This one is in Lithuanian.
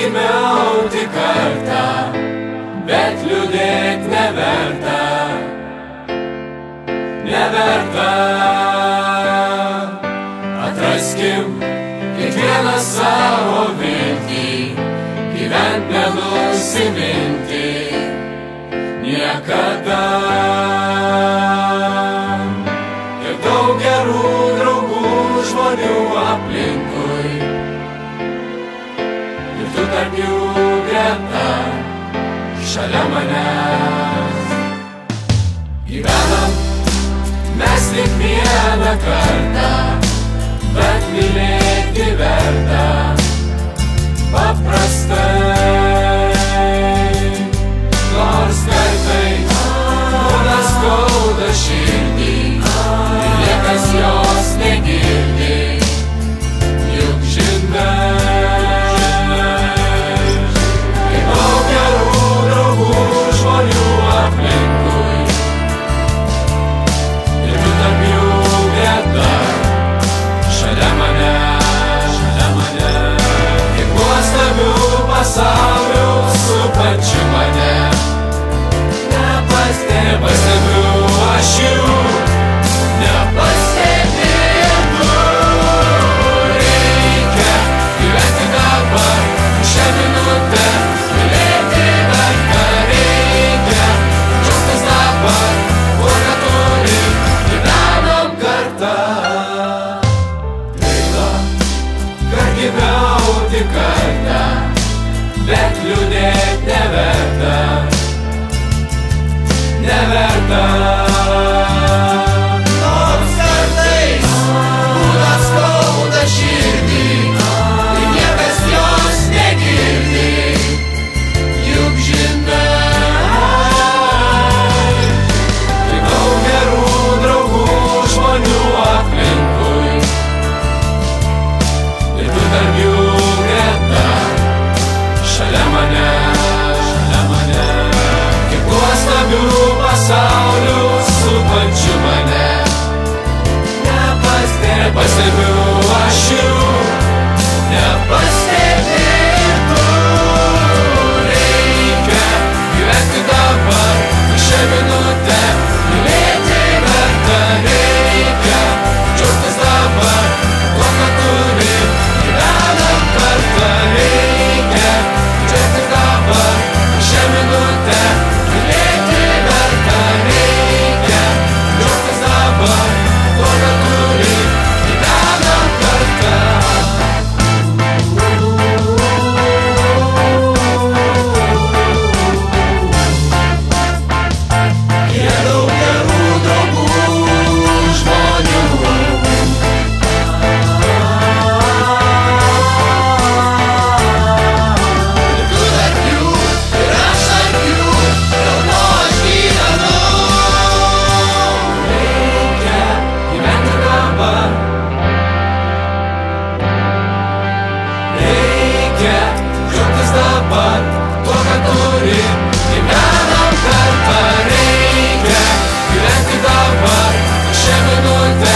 gimiau tik kartą, bet liūdėt neverta, neverta. Atraskim kiekvieną savo viltį, gyvent nenusiminti niekada. Ir daug gerų draugų žmonių aplinkui, ir tu tarp jų greta, šalia manęs. Gyvenam mes tik vieną kartą, bet mylėti verta paprastai. Nors kartais būna skauda širdį, ir niekas jos negirdi, juk žinai, kai daug gerų draugų žmonių aplinkui, ir tu tarp jų greta, šalia manęs, kaip nuostabių pasaulių supančių mane. Nepastebiu aš jų, nepastebiu. Reikia gyventi dabar, šią minutę, mylėti verta. Reikia džiaugtis dabar, tuo ką turim, gyvenam kartą. Gaila, kad gimiau tik kartą, bet liūdėt neverta, neverta. Nors kartais būna skauda širdį, ir niekas jos negirdi, juk žinai, kai daug gerų draugų žmonių aplinkui, ir tu tarp jų greta, šalia manęs, kaip nuostabių pasaulių supančių mane. Nepastebiu aš jų, nepastebiu. Reikia gyventi dabar, šią minutę, mylėti verta. Reikia džiaugtis dabar, tuo ką turim, gyvenam kartą. Reikia džiaugtis dabar, šią minutę, mylėti verta. Reikia džiaugtis dabar, tuo ką turim, gyvenam kartą. Kiek daug gerų draugų žmonių, ir tu tarp jų, ir aš tarp jų, dėl to aš gyvenu. Reikia gyventi dabar, reikia džiaugtis dabar, tuo ką turim, gyvenam kartą. Reikia gyventi dabar, šią minutę,